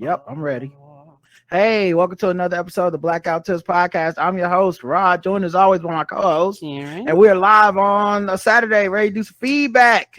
Yep, I'm ready. Hey, welcome to another episode of the Blackout Tips Podcast. I'm your host, Rod, joined as always by my co-host. Karen. And we're live on a Saturday, ready to do some feedback.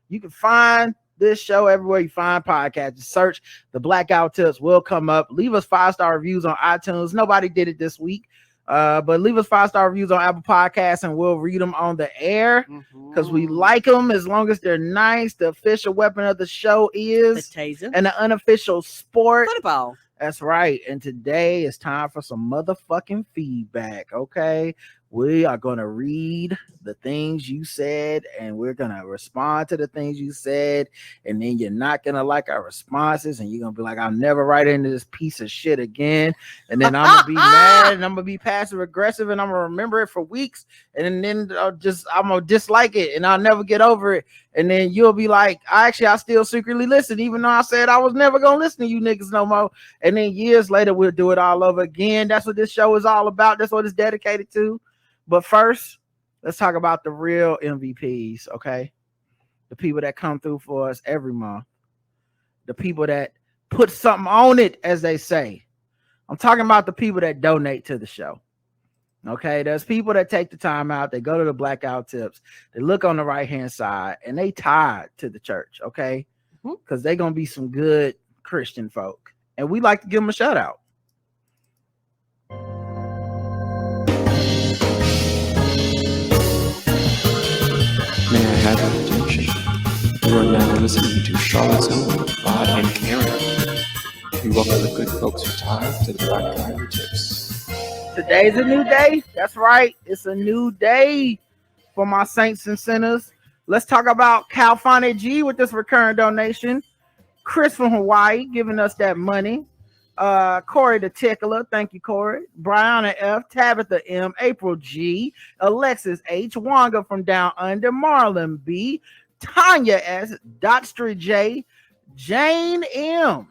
You can find this show everywhere you find podcasts. Just search the Blackout Tips, will come up. Leave us 5-star reviews on iTunes. Nobody did it this week. But leave us 5-star reviews on Apple Podcasts and we'll read them on the air because we like them as long as they're nice. The official weapon of the show is the taser and the unofficial sport. football. That's right. And today it's time for some motherfucking feedback. Okay. We are going to read the things you said and we're going to respond to the things you said. And then you're not going to like our responses and you're going to be like, I'll never write into this piece of shit again. And then I'm going to be mad and I'm going to be passive aggressive and I'm going to remember it for weeks. And then I'm going to dislike it and I'll never get over it. And then you'll be like, I still secretly listen, even though I said I was never going to listen to you niggas no more. And then years later, we'll do it all over again. That's what this show is all about. That's what it's dedicated to. But first, let's talk about the real MVPs, okay? The people that come through for us every month. The people that put something on it, as they say. I'm talking about the people that donate to the show. Okay, there's people that take the time out. They go to the Blackout Tips. They look on the right-hand side, and they tied to the church, okay? Because they're going to be some good Christian folk. And we like to give them a shout-out. May I have your attention? You are now listening to Charlotte's own Rod and Karen. We welcome the good folks who tie to the Blackout Tips. Today's a new day. That's right. It's a new day for my saints and sinners. Let's talk about Calphonic G with this recurring donation. Chris from Hawaii giving us that money. Corey the Tickler, thank you, Corey. Brianna F, Tabitha M, April G, Alexis H, Wanga from Down Under, Marlon B, Tanya S, Dotster J, Jane M,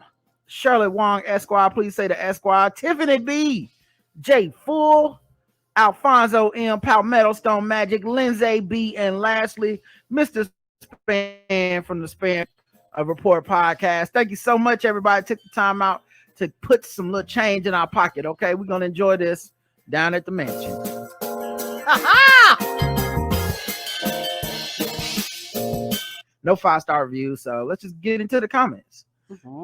Shirley Wong Esquire, please say the Esquire, Tiffany B, J Full, Alfonso M, Palmetto Stone Magic, Lindsay B, and lastly, Mr. Span from the Span Report podcast. Thank you so much, everybody. Took the time out to put some little change in our pocket. Okay, we're gonna enjoy this down at the mansion. No 5-star reviews, so let's just get into the comments.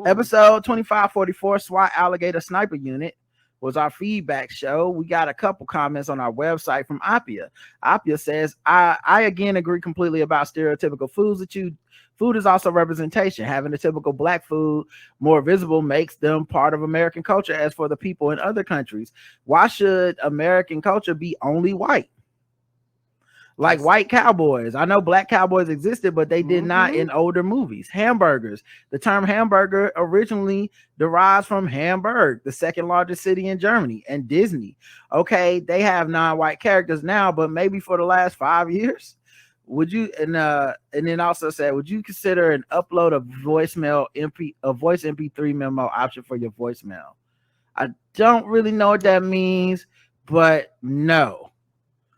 Episode 2544, SWAT Alligator Sniper Unit, was our feedback show. We got a couple comments on our website from Appia. Appia says, I again agree completely about stereotypical foods that you. Food is also representation. Having a typical black food more visible makes them part of American culture. As for the people in other countries, why should American culture be only white? Like white cowboys. I know black cowboys existed, but they did not in older movies. Hamburgers. The term hamburger originally derives from Hamburg, the second largest city in Germany, and Disney. Okay, they have non-white characters now, but maybe for the last 5 years. Would you and then also said, would you consider an upload of voice MP3 memo option for your voicemail? I don't really know what that means, but no.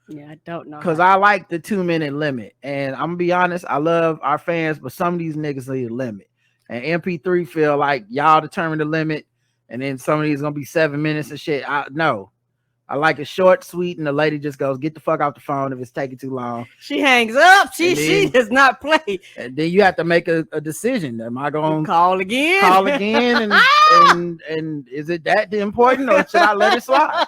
Yeah, I don't know. Because I like the 2-minute limit. And I'm gonna be honest, I love our fans, but some of these niggas need a limit. And MP3 feel like y'all determine the limit, and then some of these gonna be 7 minutes and shit. I like it short, sweet, and the lady just goes, get the fuck off the phone if it's taking too long. She hangs up. She does not play. And then you have to make a decision. Am I going to call again? And is it that important or should I let it slide?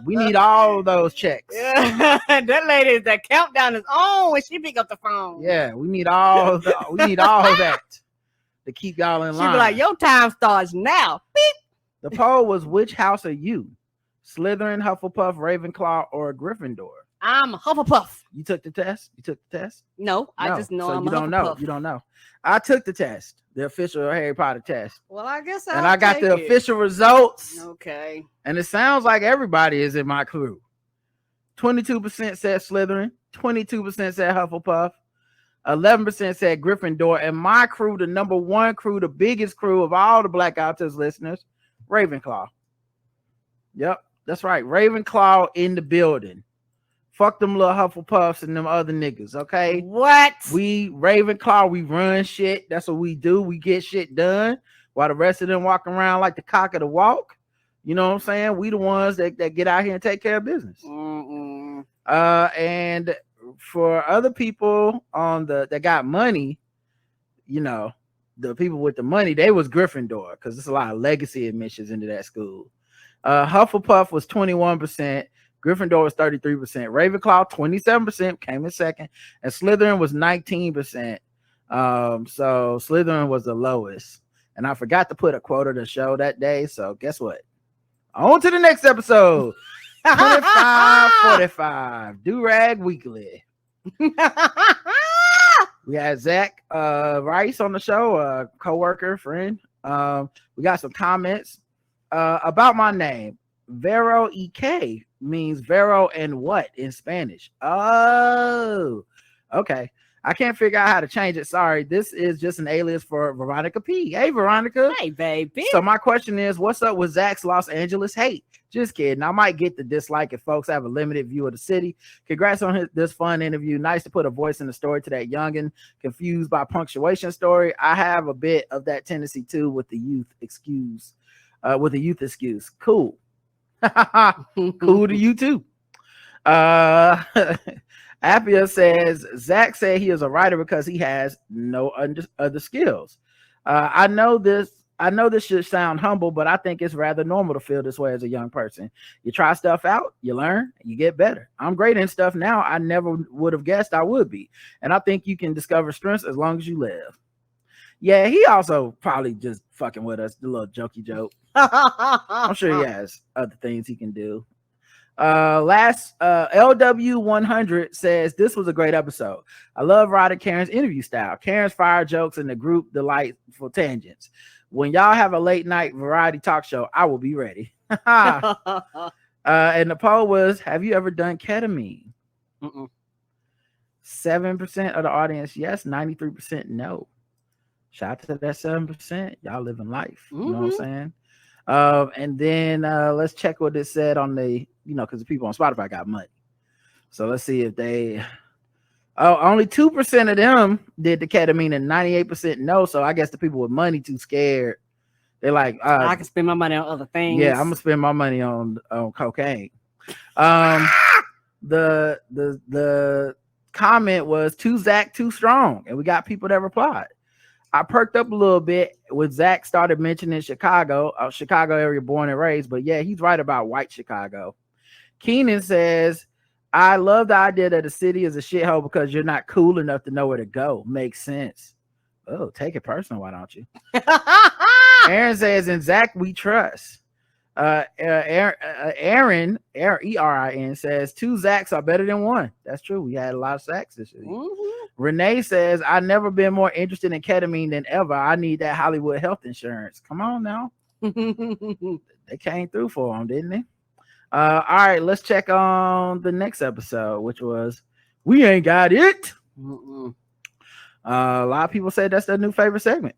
We need all of those checks. Yeah. That lady, that countdown is on when she pick up the phone. Yeah, we need all of that to keep y'all in line. She be like, your time starts now. Beep. The poll was, which house are you? Slytherin, Hufflepuff, Ravenclaw, or Gryffindor? I'm a Hufflepuff. You took the test? No, I just know so I'm you a don't Hufflepuff. know. You don't know. I took the test, the official Harry Potter test. Well, I guess I got the official results. Okay. And it sounds like everybody is in my crew. 22% said Slytherin, 22% said Hufflepuff, 11% said Gryffindor, and my crew, the number one crew, the biggest crew of all the Blackout Tips listeners, Ravenclaw. Yep, that's right. Ravenclaw in the building. Fuck them little Hufflepuffs and them other niggas, okay? What? We Ravenclaw, we run shit. That's what we do. We get shit done. while the rest of them walk around like the cock of the walk. You know what I'm saying? We the ones that get out here and take care of business. And for other people on that got money, the people with the money, they was Gryffindor, because there's a lot of legacy admissions into that school. Hufflepuff was 21%. Gryffindor was 33%. Ravenclaw 27%, came in second, and Slytherin was 19%. So Slytherin was the lowest, and I forgot to put a quote of the show that day. So guess what? On to the next episode. 2545 Do-Rag Weekly. We had Zach Rice on the show, a co-worker, friend. We got some comments about my name. Vero EK means Vero and what in Spanish? Oh, okay. I can't figure out how to change it. Sorry. This is just an alias for Veronica P. Hey, Veronica. Hey, baby. So my question is, what's up with Zach's Los Angeles hate? Just kidding. I might get the dislike if folks have a limited view of the city. Congrats on this fun interview. Nice to put a voice in the story to that youngin' confused by punctuation story. I have a bit of that tendency too with the youth excuse. Cool. Cool to you too. Appia says Zach said he is a writer because he has no other skills. I know this should sound humble, but I think it's rather normal to feel this way as a young person. You try stuff out, you learn, you get better. I'm great in stuff now I never would have guessed I would be. And I think you can discover strengths as long as you live. Yeah, he also probably just fucking with us, the little jokey joke. I'm sure he has other things he can do. LW100 says this was a great episode. I love Rod and Karen's interview style. Karen's fire jokes and the group delightful tangents. When y'all have a late night variety talk show, I will be ready. And the poll was, have you ever done ketamine? 7% of the audience yes, 93% no. Shout out to that 7%. Y'all living life. You know what I'm saying? And then let's check what it said on the, because the people on Spotify got money. So let's see if they only 2% of them did the ketamine and 98% no. So I guess the people with money too scared. They're like, I can spend my money on other things. Yeah, I'm gonna spend my money on cocaine. The comment was too Zach too strong, and we got people that replied. I perked up a little bit when Zach started mentioning Chicago area born and raised, but yeah, he's right about white Chicago. Keenan says, I love the idea that the city is a shithole because you're not cool enough to know where to go. Makes sense. Oh, take it personal, why don't you? Aaron says, in Zach we trust. Aaron, E-R-I-N, says 2 Zachs are better than 1. That's true. We had a lot of Zachs this year. Renee says, I've never been more interested in ketamine than ever. I need that Hollywood health insurance. Come on now. They came through for them, didn't they? All right, let's check on the next episode, which was We Ain't Got It. A lot of people say that's their new favorite segment.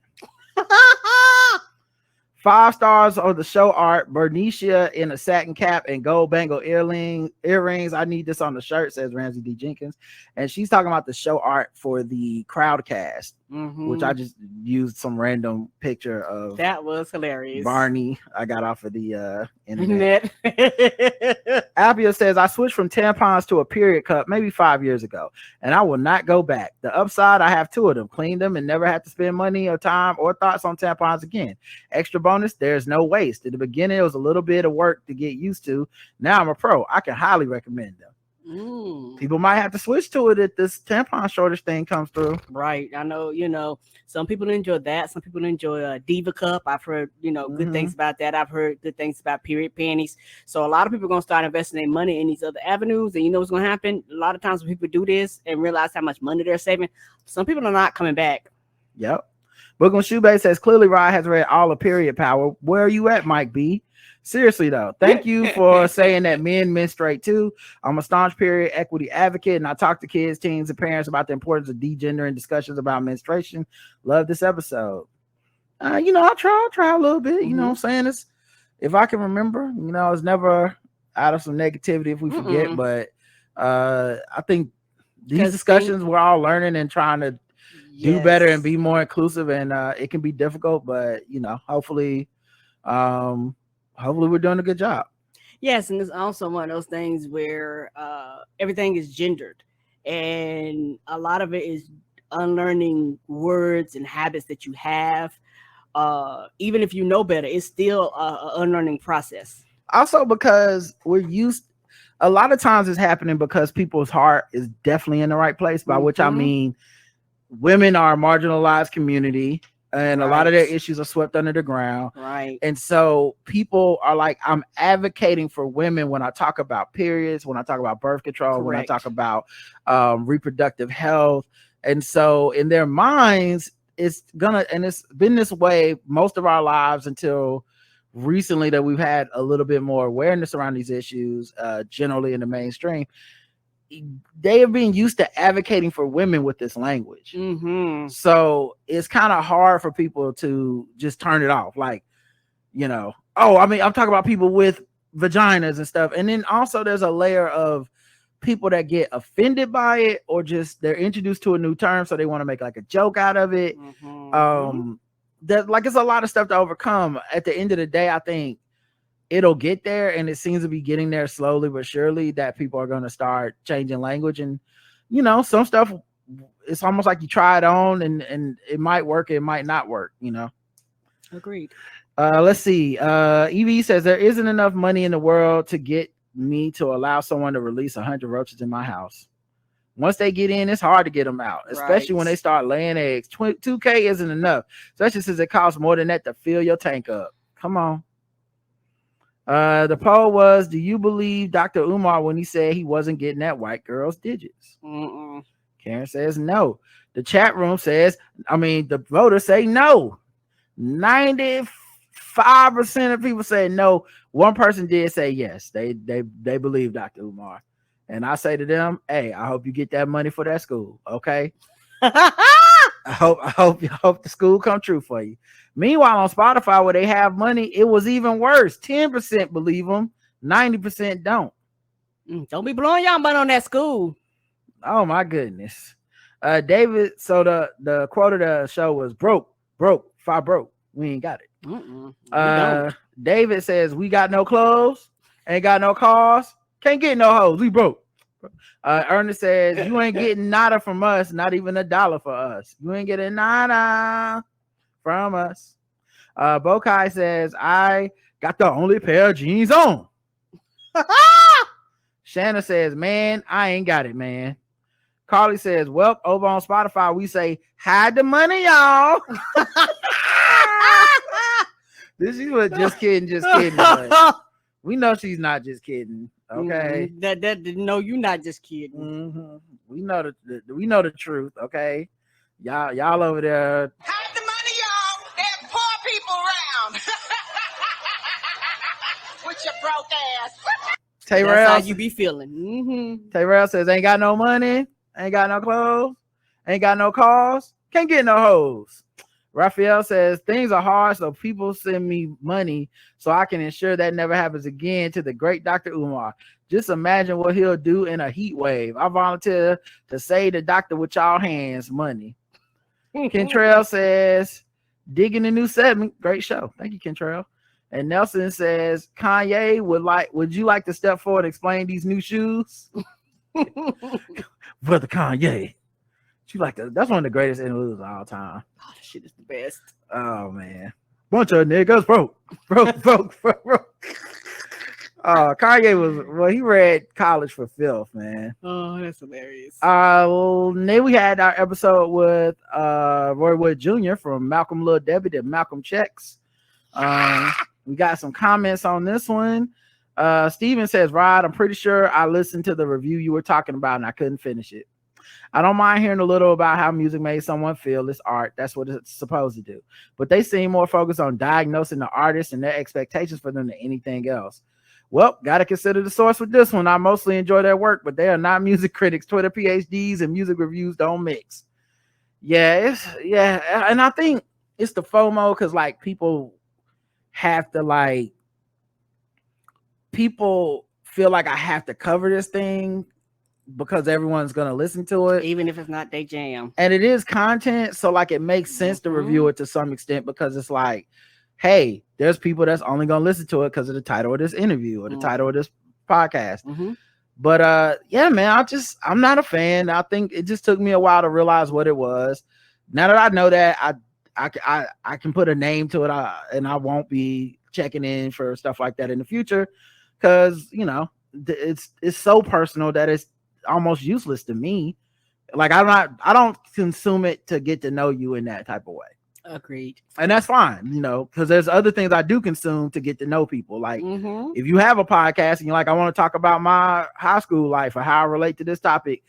5 stars on the show art. Bernicia in a satin cap and gold bangle earrings. I need this on the shirt, says Ramsey D. Jenkins. And she's talking about the show art for the Crowdcast, which I just used some random picture of. That was hilarious. Barney, I got off of the internet. Appia says, I switched from tampons to a period cup maybe 5 years ago, and I will not go back. The upside, I have 2 of them, cleaned them, and never had to spend money or time or thoughts on tampons again. Extra bonus, there's no waste. At the beginning, it was a little bit of work to get used to. Now I'm a pro. I can highly recommend them. People might have to switch to it if this tampon shortage thing comes through. Right. I know, some people enjoy that. Some people enjoy Diva Cup. I've heard, good things about that. I've heard good things about period panties. So a lot of people are going to start investing their money in these other avenues. And you know what's going to happen? A lot of times when people do this and realize how much money they're saving, some people are not coming back. Yep. Book on Shoebase says, clearly Rod has read all of Period Power. Where are you at, Mike B? Seriously though, thank you for saying that men menstruate too. I'm a staunch period equity advocate, and I talk to kids, teens, and parents about the importance of degendering discussions about menstruation. Love this episode. I try a little bit. You know what I'm saying? It's, if I can remember, it's never out of some negativity if we forget. But I think these discussions we're all learning and trying to do better and be more inclusive. And it can be difficult, but hopefully we're doing a good job. Yes, and it's also one of those things where everything is gendered, and a lot of it is unlearning words and habits that you have. Even if you know better, it's still an unlearning process. Also, because a lot of times it's happening because people's heart is definitely in the right place, by which I mean women are a marginalized community. And a lot of their issues are swept under the ground. Right. And so people are like, I'm advocating for women when I talk about periods, when I talk about birth control, when I talk about reproductive health. And so in their minds, it's been this way most of our lives until recently that we've had a little bit more awareness around these issues, generally in the mainstream. They are being used to advocating for women with this language. So it's kind of hard for people to just turn it off. Like, I'm talking about people with vaginas and stuff. And then also there's a layer of people that get offended by it, or just they're introduced to a new term, so they want to make like a joke out of it. That like it's a lot of stuff to overcome. At the end of the day, I think it'll get there, and it seems to be getting there slowly but surely, that people are going to start changing language. And some stuff, it's almost like you try it on and it might work, it might not work. Agreed. Let's see. EV says there isn't enough money in the world to get me to allow someone to release 100 roaches in my house. Once they get in, it's hard to get them out, especially when they start laying eggs. 2K isn't enough, especially since it costs more than that to fill your tank up. Come on. The poll was, do you believe Dr. Umar when he said he wasn't getting that white girl's digits? Karen says no. The chat room says, the voters say no. 95% of people say no. One person did say yes. They believe Dr. Umar. And I say to them, hey, I hope you get that money for that school. Okay. I hope the school come true for you. Meanwhile, on Spotify, where they have money, it was even worse. 10% believe them, 90% don't. Don't be blowing y'all money on that school. Oh my goodness. David, so the quote of the show was broke. If I broke, we ain't got it. David says, we got no clothes, ain't got no cars, can't get no hoes, we broke. Ernest says, you ain't getting nada from us, not even $1 for us. You ain't getting nada from us. Bokai says, I got the only pair of jeans on. Shanna says, man, I ain't got it, man. Carly says, well, over on Spotify, we say, hide the money, y'all. This is just kidding. We know she's not just kidding. Okay. No, you're not just kidding. We know the truth. Okay. Y'all over there. Hide the money, y'all. There's poor people around. With your broke ass. That's how you be feeling. Tayrell says, ain't got no money, ain't got no clothes, ain't got no cars, can't get no hoes. Raphael says, things are hard, so people send me money so I can ensure that never happens again. To the great Dr. Umar. Just imagine what he'll do in a heat wave. I volunteer to save the doctor with y'all hands money. Kentrell says, digging a new segment. Great show. Thank you, Kentrell. And Nelson says, Kanye, would you like to step forward and explain these new shoes? Brother Kanye. That's one of the greatest interludes of all time. Oh, that shit is the best. Oh man. Bunch of niggas broke. Kanye he read College for Filth, man. Oh, that's hilarious. Then we had our episode with Roy Wood Jr. from Malcolm Lil Debbie to Malcolm Checks. We got some comments on this one. Steven says, Rod, I'm pretty sure I listened to the review you were talking about and I couldn't finish it. I don't mind hearing a little about how music made someone feel. It's art. That's what it's supposed to do. But they seem more focused on diagnosing the artist and their expectations for them than anything else. Well, got to consider the source with this one. I mostly enjoy their work, but they are not music critics. Twitter PhDs and music reviews don't mix. And I think it's the FOMO because like people feel like I have to cover this thing because everyone's gonna listen to it, even if it's not their jam. and it is content, so like it makes sense to review it to some extent, because it's like, hey, there's people that's only gonna listen to it because of the title of this interview or the title of this podcast. But yeah, man, I'm not a fan. I think it just took me a while to realize what it was. Now that I know that, I can put a name to it, and I won't be checking in for stuff like that in the future, because it's so personal that it's almost useless to me. Like I don't consume it to get to know you in that type of way. Agreed. And that's fine, because there's other things I do consume to get to know people. Like if you have a podcast and you're like, I want to talk about my high school life or how I relate to this topic,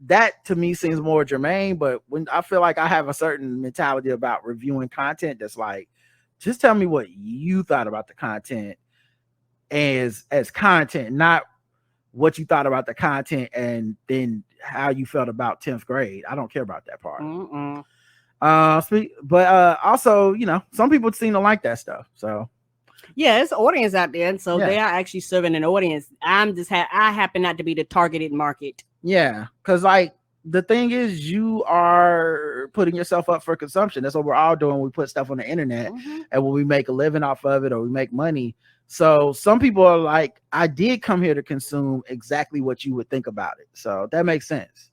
that to me seems more germane. But when I feel like I have a certain mentality about reviewing content, that's like, just tell me what you thought about the content as content, not what you thought about the content and then how you felt about 10th grade. I don't care about that part. But also, some people seem to like that stuff. So yeah, there's an audience out there, and so they are actually serving an audience. I happen not to be the targeted market. Yeah, because like the thing is, you are putting yourself up for consumption. That's what we're all doing. We put stuff on the internet, and when we make a living off of it or we make money. So some people are like, I did come here to consume exactly what you would think about it. So that makes sense.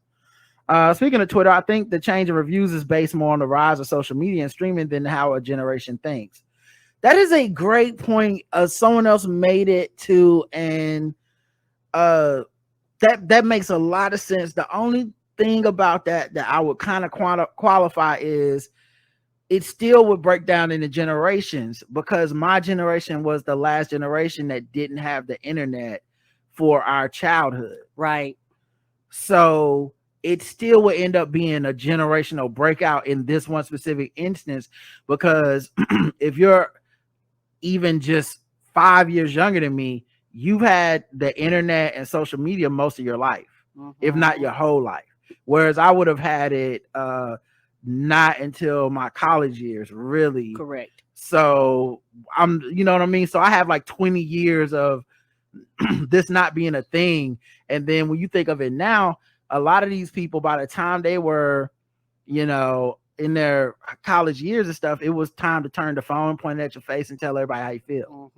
Speaking of Twitter, I think the change in reviews is based more on the rise of social media and streaming than how a generation thinks. That is a great point. Someone else made it too, and that makes a lot of sense. The only thing about that I would kind of qualify is it still would break down into generations, because my generation was the last generation that didn't have the internet for our childhood. Right. So it still would end up being a generational breakout in this one specific instance, because if you're even just 5 years younger than me, you've had the internet and social media most of your life, if not your whole life. Whereas I would have had it not until my college years, really. Correct. So you know what I mean? So I have like 20 years of this not being a thing. And then when you think of it now, a lot of these people, by the time they were, in their college years and stuff, it was time to turn the phone, point it at your face, and tell everybody how you feel.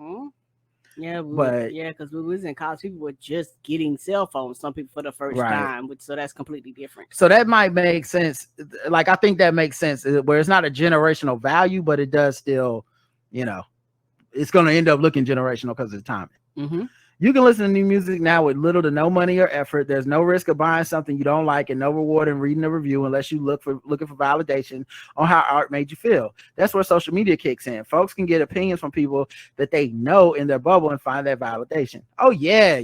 Yeah, because when we was in college, people were just getting cell phones. Some people for the first time, so that's completely different. So that might make sense. Like I think that makes sense, where it's not a generational value, but it does still, it's going to end up looking generational because of the timing. You can listen to new music now with little to no money or effort. There's no risk of buying something you don't like, and no reward in reading a review unless you looking for validation on how art made you feel. That's where social media kicks in. Folks can get opinions from people that they know in their bubble and find that validation. Oh yeah.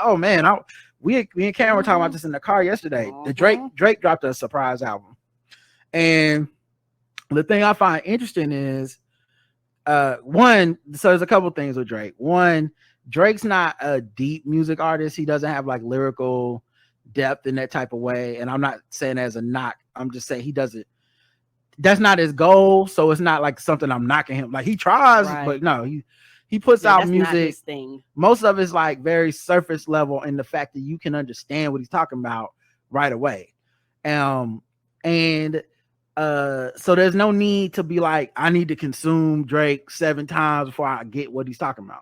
Oh man, me and Karen were talking about this in the car yesterday. The Drake dropped a surprise album, and the thing I find interesting is one. So there's a couple things with Drake. One, Drake's not a deep music artist. He doesn't have like lyrical depth in that type of way. And I'm not saying as a knock. I'm just saying he doesn't. That's not his goal. So it's not like something I'm knocking him. Like he tries, but no, he puts out music. Not his thing. Most of it's like very surface level in the fact that you can understand what he's talking about right away. So there's no need to be like, I need to consume Drake 7 times before I get what he's talking about.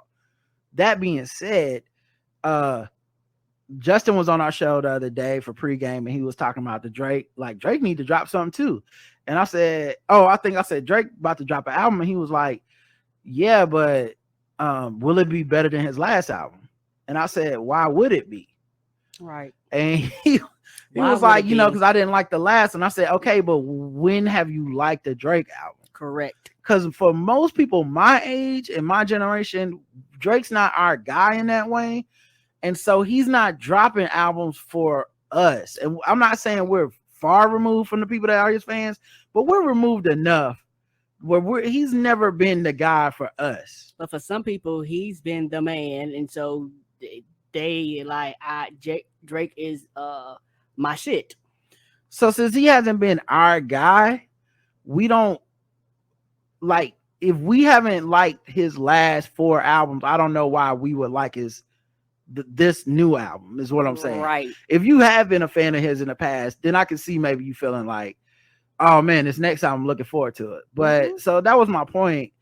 That being said, Justin was on our show the other day for pregame, and he was talking about the Drake. Like, Drake need to drop something too. And I said, I said Drake about to drop an album, and he was like, yeah, but will it be better than his last album? And I said, why would it be? Right. And he was like, because I didn't like the last. And I said, okay, but when have you liked the Drake album? Correct. Because for most people my age and my generation, Drake's not our guy in that way. And so he's not dropping albums for us. And I'm not saying we're far removed from the people that are his fans, but we're removed enough where he's never been the guy for us. But for some people, he's been the man. And so they like, Drake is my shit. So since he hasn't been our guy, we don't like, if we haven't liked his last 4 albums, I don't know why we would like his this new album is what I'm saying. Right. If you have been a fan of his in the past, then I can see maybe you feeling like, oh man, this next album, I'm looking forward to it. But so that was my point.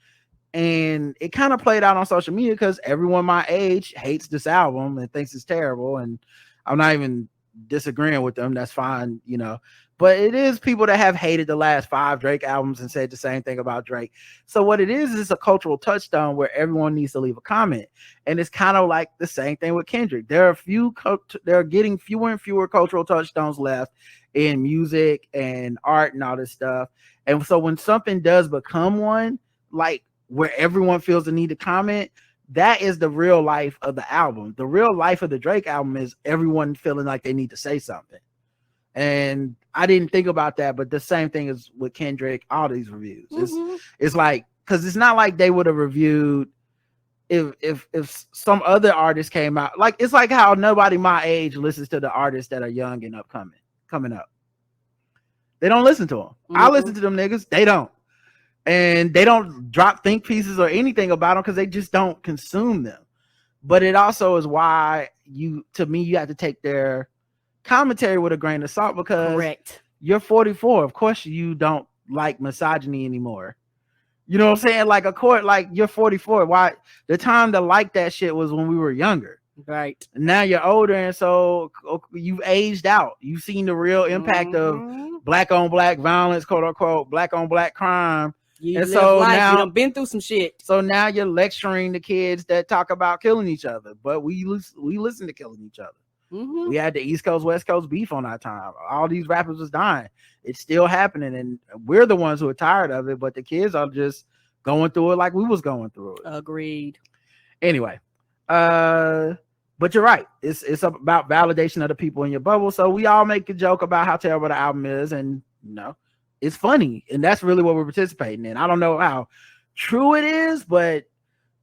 And it kind of played out on social media because everyone my age hates this album and thinks it's terrible. And I'm not even disagreeing with them. That's fine, you know. But it is people that have hated the last 5 Drake albums and said the same thing about Drake. So what it is a cultural touchstone where everyone needs to leave a comment. And it's kind of like the same thing with Kendrick. There are getting fewer and fewer cultural touchstones left in music and art and all this stuff. And so when something does become one, like where everyone feels the need to comment, that is the real life of the album. The real life of the Drake album is everyone feeling like they need to say something. And I didn't think about that, but the same thing is with Kendrick, all these reviews. It's like, because it's not like they would have reviewed if some other artist came out. Like, it's like how nobody my age listens to the artists that are young and coming up. They don't listen to them. I listen to them niggas. They don't. And they don't drop think pieces or anything about them because they just don't consume them. But it also is why you have to take their commentary with a grain of salt, because you're 44. Of course you don't like misogyny anymore. You know what I'm saying? Like, like you're 44. Why? The time to like that shit was when we were younger. Right. Now you're older, and so you've aged out. You've seen the real impact of black on black violence, quote unquote, black on black crime. And so now you've been through some shit. So now you're lecturing the kids that talk about killing each other, but we listen to killing each other. We had the East Coast West Coast beef on our time. All these rappers was dying. It's still happening, and we're the ones who are tired of it. But the kids are just going through it like we was going through it. Agreed. Anyway, but you're right. It's about validation of the people in your bubble. So we all make a joke about how terrible the album is, and it's funny, and that's really what we're participating in. I don't know how true it is, but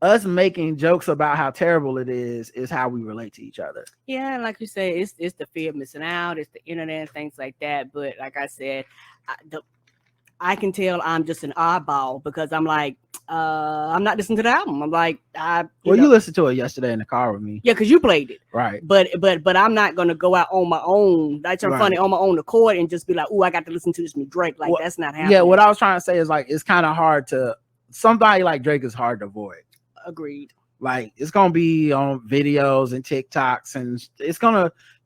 us making jokes about how terrible it is how we relate to each other. Yeah, like you say, it's the fear of missing out, it's the internet and things like that. But like I said, I can tell I'm just an oddball because I'm like, I'm not listening to the album. I'm like, you listened to it yesterday in the car with me. Yeah, because you played it. Right. But I'm not gonna go out on my own. That's funny, on my own accord and just be like, oh, I got to listen to this new Drake. Like, that's not happening. Yeah, what I was trying to say is like, it's kind of hard to, somebody like Drake is hard to avoid. Agreed. Like, it's gonna be on videos and TikToks, and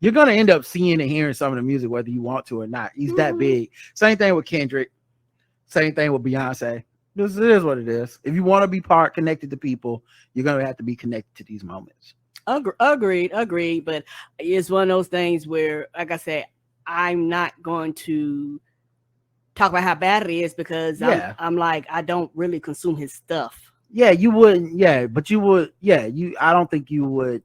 you're gonna end up seeing and hearing some of the music whether you want to or not. He's that big. Same thing with Kendrick. Same thing with Beyonce. This is what it is. If you want to be connected to people, you're gonna have to be connected to these moments. Agreed. But it's one of those things where, like I said, I'm not going to talk about how bad it is because I'm like, I don't really consume his stuff. Yeah, you wouldn't. Yeah, but you would. Yeah, I don't think you would.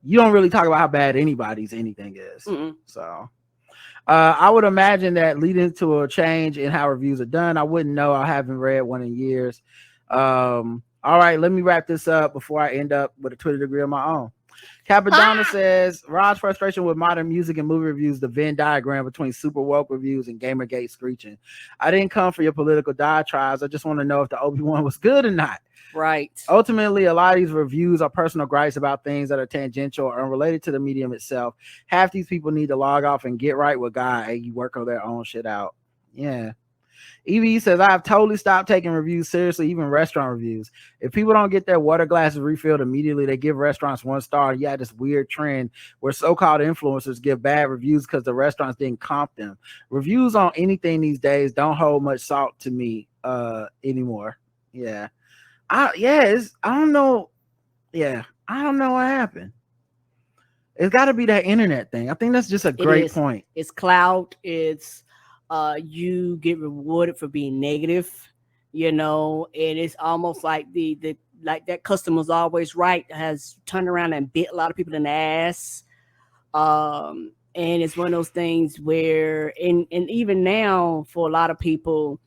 You don't really talk about how bad anybody's anything is. So, I would imagine that leading to a change in how reviews are done. I wouldn't know. I haven't read one in years. All right, let me wrap this up before I end up with a Twitter degree of my own. Capadonna says, Rod's frustration with modern music and movie reviews, the Venn diagram between super woke reviews and Gamergate screeching. I didn't come for your political diatribes. I just want to know if the Obi-Wan was good or not. Right. Ultimately, a lot of these reviews are personal gripes about things that are tangential or unrelated to the medium itself. Half these people need to log off and get right with God and you work on their own shit out. Yeah. EV says, I've totally stopped taking reviews seriously, even restaurant reviews. If people don't get their water glasses refilled immediately, they give restaurants 1 star. You had this weird trend where so-called influencers give bad reviews because the restaurants didn't comp them. Reviews on anything these days don't hold much salt to me anymore. Yeah. I don't know. Yeah. I don't know what happened. It's got to be that internet thing. I think that's just a great point. It's clout. It's you get rewarded for being negative, and it's almost like the like that customer's always right has turned around and bit a lot of people in the ass. And it's one of those things where and even now for a lot of people,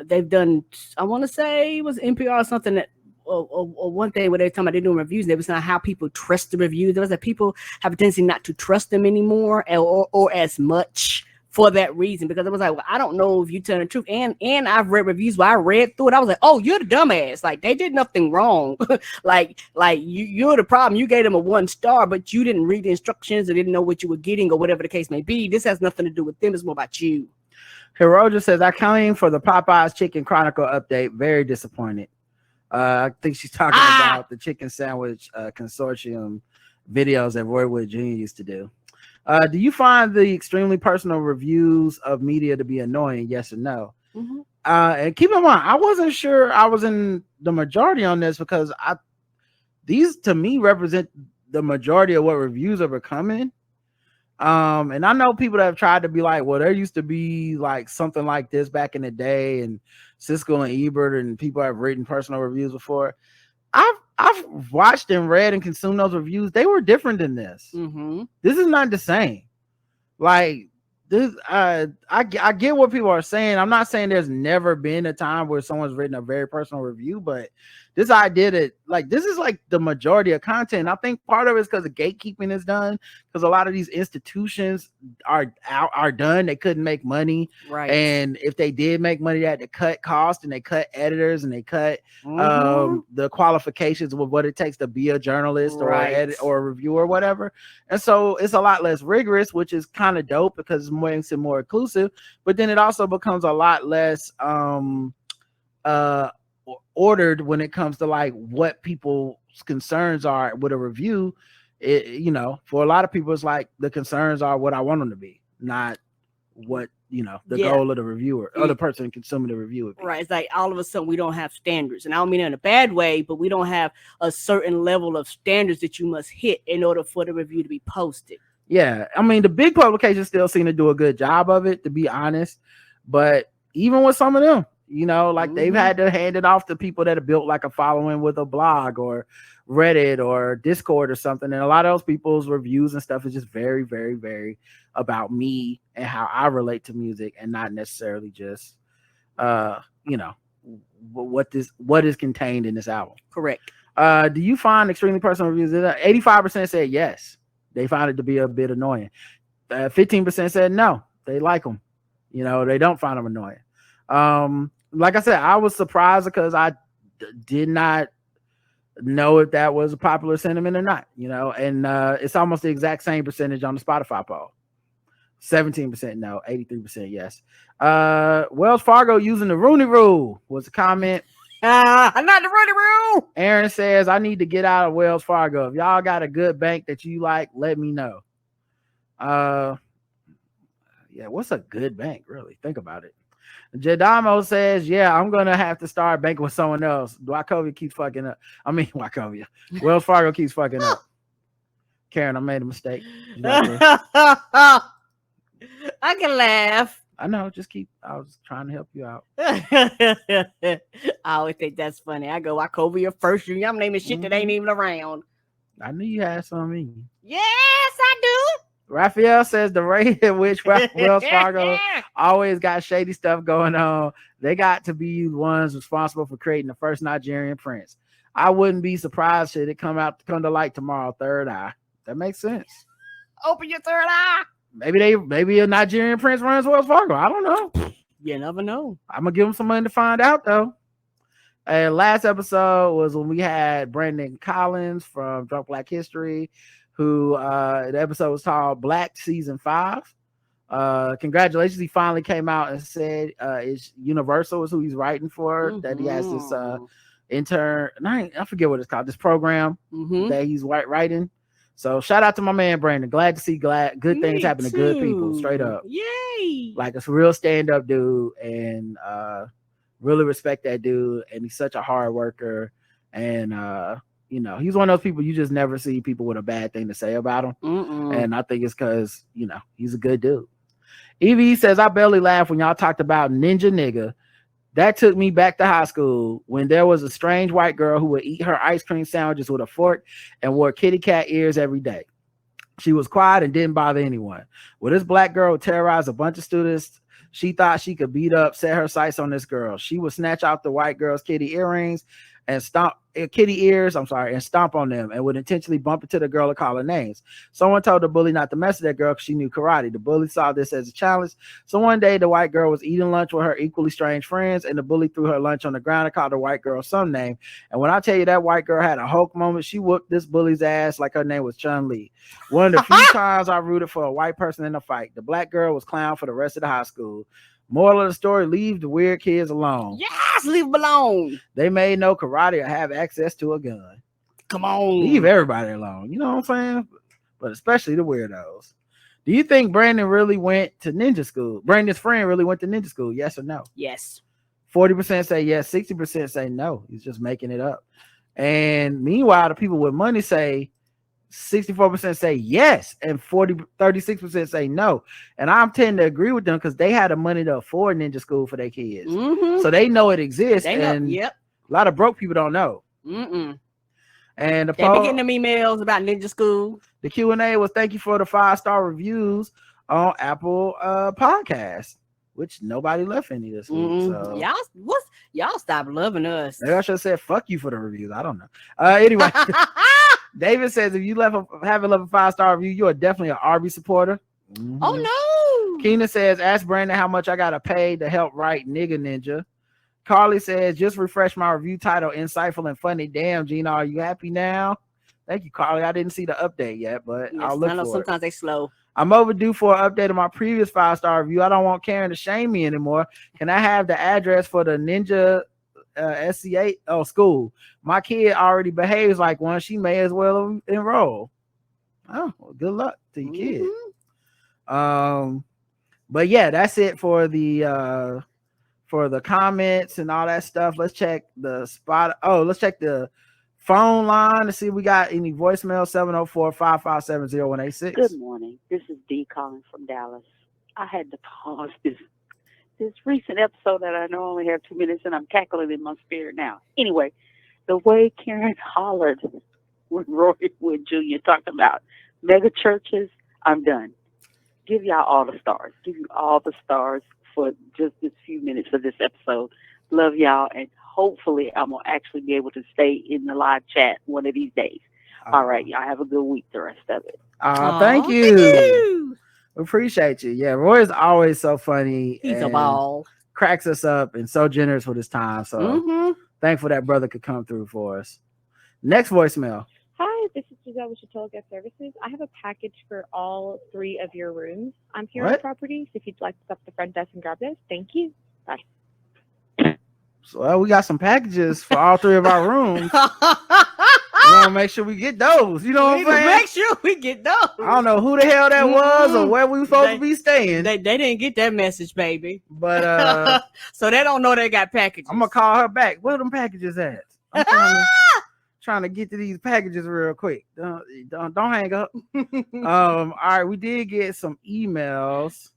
they've done, I want to say it was NPR or something that or one thing where they're talking about they're doing reviews, they was saying how people trust the reviews. There was that people have a tendency not to trust them anymore or as much for that reason, because it was like, well, I don't know if you telling the truth. And I've read reviews where I read through it. I was like, oh, you're the dumbass. Like, they did nothing wrong. like you're the problem. You gave them a 1 star, but you didn't read the instructions or didn't know what you were getting or whatever the case may be. This has nothing to do with them. It's more about you. Hiroja says, I came for the Popeyes Chicken Chronicle update. Very disappointed. I think she's talking about the chicken sandwich consortium videos that Roy Wood Jr. used to do. Do you find the extremely personal reviews of media to be annoying? Yes or no? Mm-hmm. And keep in mind, I wasn't sure I was in the majority on this because these to me represent the majority of what reviews are becoming. And I know people that have tried to be like, well, there used to be like something like this back in the day, and Siskel and Ebert and people have written personal reviews before. I've watched and read and consumed those reviews. They were different than this. Mm-hmm. This is not the same. Like this, I get what people are saying. I'm not saying there's never been a time where someone's written a very personal review, but this idea that like this is like the majority of content. I think part of it is because the gatekeeping is done, because a lot of these institutions are done. They couldn't make money, Right? And if they did make money, they had to cut costs, and they cut editors, and they cut the qualifications of what it takes to be a journalist or or a reviewer or whatever. And so it's a lot less rigorous, which is kind of dope because it makes it more inclusive. But then it also becomes a lot less ordered when it comes to like what people's concerns are with a review. For a lot of people, it's like the concerns are what I want them to be, not what the goal of the reviewer or the person consuming the review would be. Right. It's like all of a sudden we don't have standards, and I don't mean it in a bad way, but we don't have a certain level of standards that you must hit in order for the review to be posted. Yeah, I mean the big publications still seem to do a good job of it, to be honest, but even with some of them, they've had to hand it off to people that have built like a following with a blog or Reddit or Discord or something. And a lot of those people's reviews and stuff is just very, very, very about me and how I relate to music, and not necessarily just, what is contained in this album. Correct. Do you find extremely personal reviews? 85% said yes. They found it to be a bit annoying. 15% said no. They like them. They don't find them annoying. Like I said, I was surprised because I did not know if that was a popular sentiment or not, and it's almost the exact same percentage on the Spotify poll. 17% no, 83% yes. Wells Fargo using the Rooney Rule was a comment. Not the Rooney Rule. Aaron says, I need to get out of Wells Fargo. If y'all got a good bank that you like, let me know. Yeah, what's a good bank, really? Think about it. Jadamo says, yeah, I'm going to have to start banking with someone else. Wachovia keeps fucking up. I mean, Wachovia. Wells Fargo keeps fucking up. Karen, I made a mistake. I can laugh. I know. I was trying to help you out. I always think that's funny. I go, Wachovia first. I'm naming shit that ain't even around. I knew you had some in you. Yes, I do. Raphael says the rate at which Wells Fargo always got shady stuff going on, they got to be the ones responsible for creating the first Nigerian prince. I wouldn't be surprised should it come to light tomorrow. Third eye. That makes sense. Open your third eye. Maybe a Nigerian prince runs Wells Fargo. I don't know. You never know. I'm gonna give them some money to find out though. And last episode was when we had Brandon Collins from Drunk Black History, who the episode was called Black Season 5. Congratulations, he finally came out and said it's Universal is who he's writing for, that he has this intern, I forget what it's called, this program that he's writing. So shout out to my man Brandon. Glad to see good things happen to good people, straight up. Yay! Like, it's a real stand-up dude, and really respect that dude, and he's such a hard worker, and he's one of those people you just never see people with a bad thing to say about him. And I think it's because he's a good dude. Evie says, I barely laughed when y'all talked about Ninja Nigga. That took me back to high school when there was a strange white girl who would eat her ice cream sandwiches with a fork and wore kitty cat ears every day. She was quiet and didn't bother anyone. Well, this black girl would terrorize a bunch of students. She thought she could set her sights on this girl. She would snatch out the white girl's kitty earrings and stomp and stomp on them, and would intentionally bump into the girl and call her names. Someone told the bully not to mess with that girl because she knew karate. The bully saw this as a challenge. So one day the white girl was eating lunch with her equally strange friends, and the bully threw her lunch on the ground and called the white girl some name. And when I tell you that white girl had a Hulk moment, she whooped this bully's ass like her name was Chun-Li. One of the few times I rooted for a white person in a fight. The black girl was clowned for the rest of the high school. Moral of the story, leave the weird kids alone. Yes, leave them alone. They may know karate or have access to a gun. Come on. Leave everybody alone. You know what I'm saying? But especially the weirdos. Do you think Brandon really went to ninja school? Brandon's friend really went to ninja school? Yes or no? Yes. 40% say yes. 60% say no. He's just making it up. And meanwhile, the people with money say 64% say yes, and 36% say no. And I'm tending to agree with them because they had the money to afford ninja school for their kids. Mm-hmm. So they know it exists. They know. And Yep. A lot of broke people don't know. Mm-mm. And They be getting them emails about ninja school. The Q&A was thank you for the 5-star reviews on Apple Podcasts, which nobody left any this week. So Y'all stop loving us. maybe I should have said fuck you for the reviews. I don't know. Anyway. David says if you haven't left a 5-star review, you are definitely an Arby supporter. Mm-hmm. Oh no. Keenan says ask Brandon how much I gotta pay to help write Nigga Ninja. Carly says just refresh my review title, insightful and funny. Damn, Gina, are you happy now? Thank you, Carly. I didn't see the update yet, but Yes, I'll look I know for sometimes it. they slow. I'm overdue for an update of my previous 5-star review. I don't want Karen to shame me anymore. Can I have the address for the Ninja SCA school? My kid already behaves like one. She may as well enroll. Oh, well, good luck to your kid. But yeah, that's it for the comments and all that stuff. Let's check the spot. Oh, let's check the phone line to see if we got any voicemail. 704-557-0186. Good morning. This is Dee calling from Dallas. I had to pause this recent episode that I know only have 2 minutes, and I'm cackling in my spirit now. Anyway, the way Karen hollered when Roy Wood Jr. talked about mega churches, I'm done. Give y'all all the stars. Give you all the stars for just this few minutes of this episode. Love y'all, and hopefully I'm going to actually be able to stay in the live chat one of these days. All right, y'all have a good week, the rest of it. Thank you. Appreciate you. Yeah, Roy is always so funny. He's a ball. Cracks us up and so generous with his time. So thankful that brother could come through for us. Next voicemail. Hi, this is Giselle with Chateau Guest Services. I have a package for all 3 of your rooms. I'm here on the property, so if you'd like to stop at the front desk and grab this, thank you. Bye. So we got some packages for all 3 of our rooms. We want to make sure we get those. You know what I'm saying? Make sure we get those. I don't know who the hell that was or where we were supposed to be staying. They didn't get that message, baby. But so they don't know they got packages. I'm gonna call her back. Where them packages at? I'm trying to get to these packages real quick. Don't hang up. All right, we did get some emails.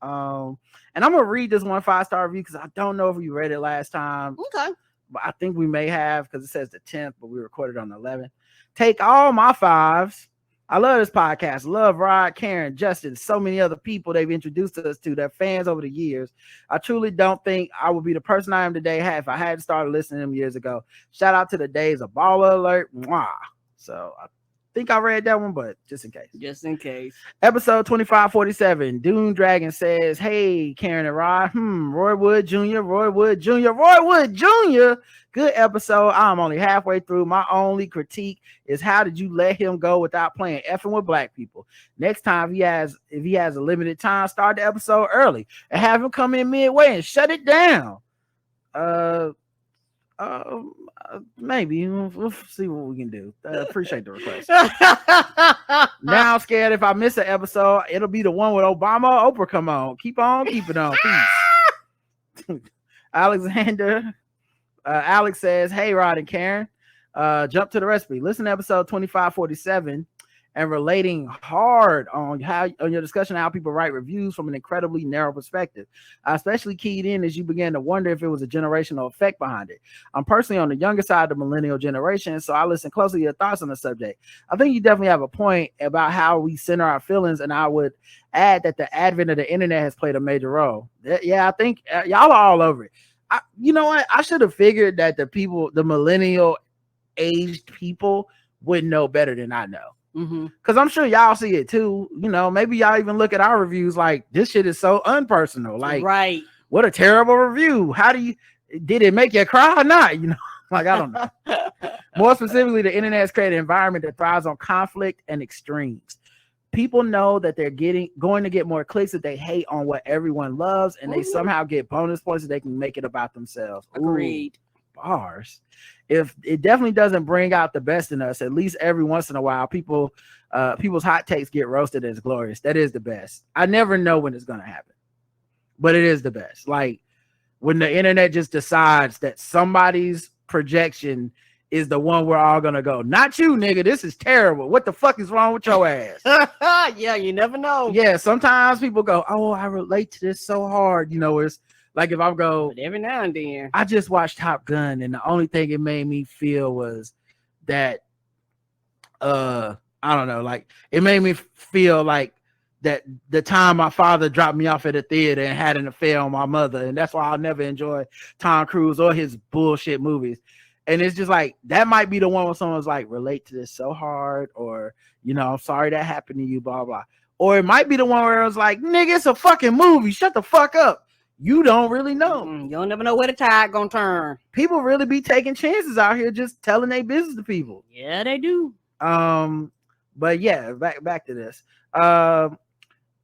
And I'm gonna read this one 5-star review because I don't know if we read it last time. Okay. But I think we may have because it says the 10th, but we recorded on the 11th. Take all my 5s. I love this podcast. Love Rod, Karen, Justin, so many other people they've introduced us to. They're fans over the years. I truly don't think I would be the person I am today if I hadn't started listening to them years ago. Shout out to the days of Baller Alert. Mwah. So I think I read that one, but just in case. Just in case. Episode 2547. Dune Dragon says, hey, Karen and Rod. Roy Wood Jr. Good episode. I'm only halfway through. My only critique is how did you let him go without playing effing with black people? Next time, if he has a limited time, start the episode early and have him come in midway and shut it down. Maybe we'll see what we can do. Appreciate the request. Now I'm scared if I miss an episode, it'll be the one with Obama or Oprah. Come on, keep on keeping on. Peace. Alexander. Alex says, hey, Rod and Karen, jump to the recipe. Listen to episode 2547 and relating hard on your discussion of how people write reviews from an incredibly narrow perspective. I especially keyed in as you began to wonder if it was a generational effect behind it. I'm personally on the younger side of the millennial generation, so I listen closely to your thoughts on the subject. I think you definitely have a point about how we center our feelings, and I would add that the advent of the internet has played a major role. Yeah, I think y'all are all over it. you know what? I should have figured that the millennial aged people would know better than I know. Because I'm sure y'all see it too. You know, maybe y'all even look at our reviews like this shit is so unpersonal. Like, right. What a terrible review. Did it make you cry or not? You know, like, I don't know. More specifically, the internet has created an environment that thrives on conflict and extremes. People know that they're going to get more clicks if they hate on what everyone loves, and they somehow get bonus points so they can make it about themselves. Agreed. Ooh, bars. If it definitely doesn't bring out the best in us, at least every once in a while, people's hot takes get roasted as glorious. That is the best. I never know when it's gonna happen, but it is the best. Like when the internet just decides that somebody's projection is the one we're all gonna go. Not you, nigga. This is terrible. What the fuck is wrong with your ass? Yeah, you never know. Yeah, sometimes people go, "Oh, I relate to this so hard." You know, it's like if I go, but every now and then, I just watched Top Gun, and the only thing it made me feel was that, I don't know, like it made me feel like that the time my father dropped me off at a theater and had an affair on my mother, and that's why I'll never enjoy Tom Cruise or his bullshit movies. And it's just like that might be the one where someone's like, relate to this so hard, or you know, I'm sorry that happened to you, blah blah. Or it might be the one where it was like, nigga, it's a fucking movie. Shut the fuck up. You don't really know. You don't never know where the tide gonna turn. People really be taking chances out here, just telling their business to people. Yeah, they do. But yeah, back to this.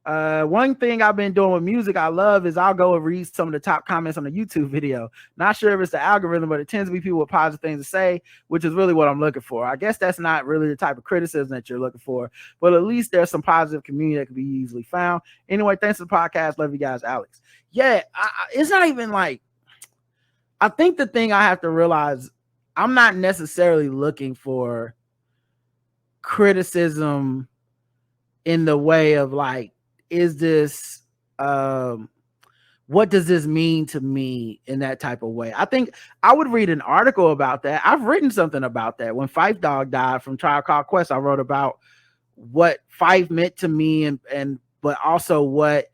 One thing I've been doing with music I love is I'll go and read some of the top comments on the YouTube video. Not sure if it's the algorithm, but it tends to be people with positive things to say, which is really what I'm looking for. I guess that's not really the type of criticism that you're looking for, but at least there's some positive community that can be easily found. Anyway, thanks for the podcast. Love you guys, Alex. Yeah, it's not even like, I think the thing I have to realize, I'm not necessarily looking for criticism in the way of like, is this what does this mean to me in that type of way? I think I would read an article about that. I've written something about that. When Phife Dawg died from Tribe Called Quest, I wrote about what Phife meant to me, and but also what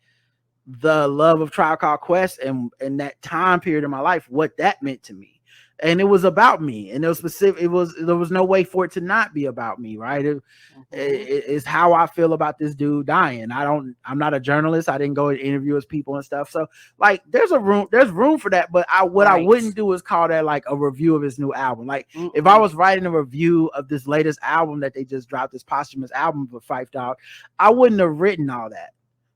the love of Tribe Called Quest and that time period in my life, what that meant to me. And it was about me, and it was specific. There was no way for it to not be about me, right? It's how I feel about this dude dying. I'm not a journalist. I didn't go and interview his people and stuff. So like, there's room for that. But I wouldn't do is call that like a review of his new album. Like if I was writing a review of this latest album that they just dropped, this posthumous album for Phife Dawg, I wouldn't have written all that.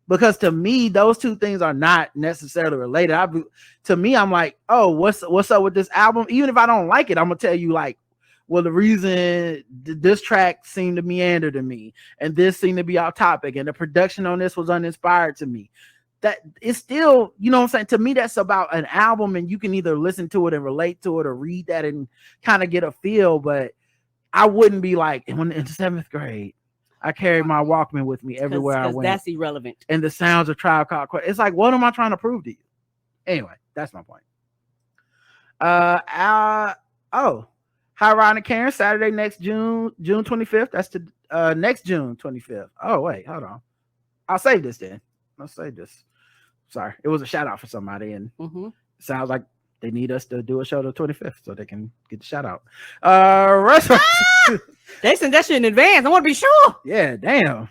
Because to me, those two things are not necessarily related. To me, I'm like, oh, what's up with this album? Even if I don't like it, I'm gonna tell you like, well, the reason this track seemed to meander to me, and this seemed to be off topic, and the production on this was uninspired to me. That it's still, you know what I'm saying? To me, that's about an album, and you can either listen to it and relate to it, or read that and kind of get a feel. But I wouldn't be like, in 7th grade, I carried my Walkman with me everywhere I went. That's irrelevant. And the sounds of Tribe Called Quest. It's like, what am I trying to prove to you? Anyway, that's my point. Hi, Ron and Karen. Saturday, next June 25th. That's the next June 25th. Oh, wait, hold on. I'll save this then. I'll save this. Sorry, it was a shout out for somebody, and it sounds like they need us to do a show the 25th so they can get the shout out. They sent that shit in advance. I want to be sure. Yeah, damn.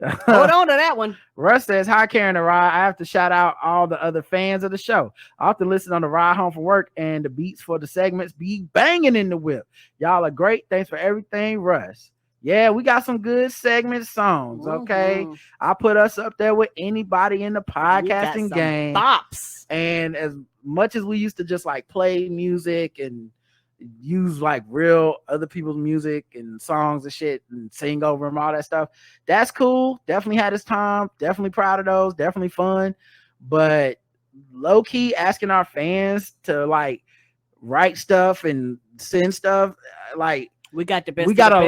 Hold on to that one. Russ says, hi, Karen and Rod. I have to shout out all the other fans of the show. I often listen on the ride home from work, and the beats for the segments be banging in the whip. Y'all are great. Thanks for everything, Russ. Yeah, we got some good segment songs, okay? I put us up there with anybody in the podcasting game. Bops. And as much as we used to just like play music and use like real other people's music and songs and shit and sing over them, all that stuff, that's cool. Definitely had its time. Definitely proud of those. Definitely fun. But low key asking our fans to like write stuff and send stuff, like we got the best. We got a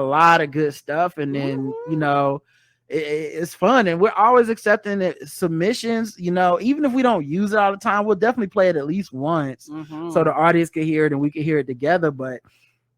lot of good stuff, and then you know, it's fun, and we're always accepting submissions. You know, even if we don't use it all the time, we'll definitely play it at least once, so the audience can hear it and we can hear it together. But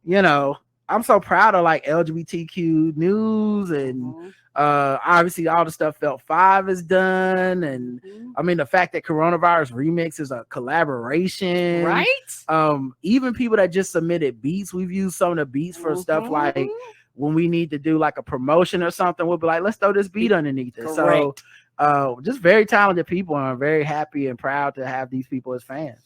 you know, I'm so proud of like LGBTQ news and Obviously all the stuff Felt 5 is done, and I mean the fact that Coronavirus Remix is a collaboration, right? Even people that just submitted beats, we've used some of the beats for stuff like when we need to do like a promotion or something, we'll be like, let's throw this beat underneath it. So just very talented people, and I'm very happy and proud to have these people as fans.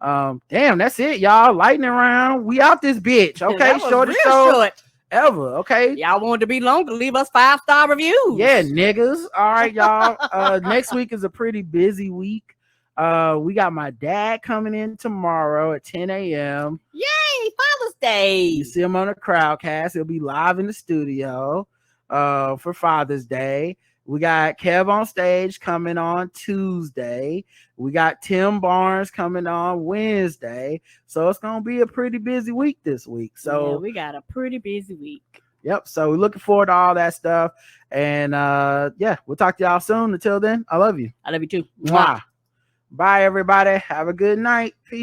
Damn, that's it, y'all. Lightning round, we out this bitch. Okay, shortest show ever. Okay, y'all want to be longer, leave us 5-star reviews. Yeah, niggas. All right, y'all. Next week is a pretty busy week. We got my dad coming in tomorrow at 10 a.m. Yay, Father's Day. You see him on the Crowdcast. He'll be live in the studio for Father's Day. We got Kev on stage coming on Tuesday. We got Tim Barnes coming on Wednesday. So it's going to be a pretty busy week this week. So yeah, we got a pretty busy week. Yep. So we're looking forward to all that stuff. And yeah, we'll talk to y'all soon. Until then, I love you. I love you too. Mwah. Bye, everybody. Have a good night. Peace.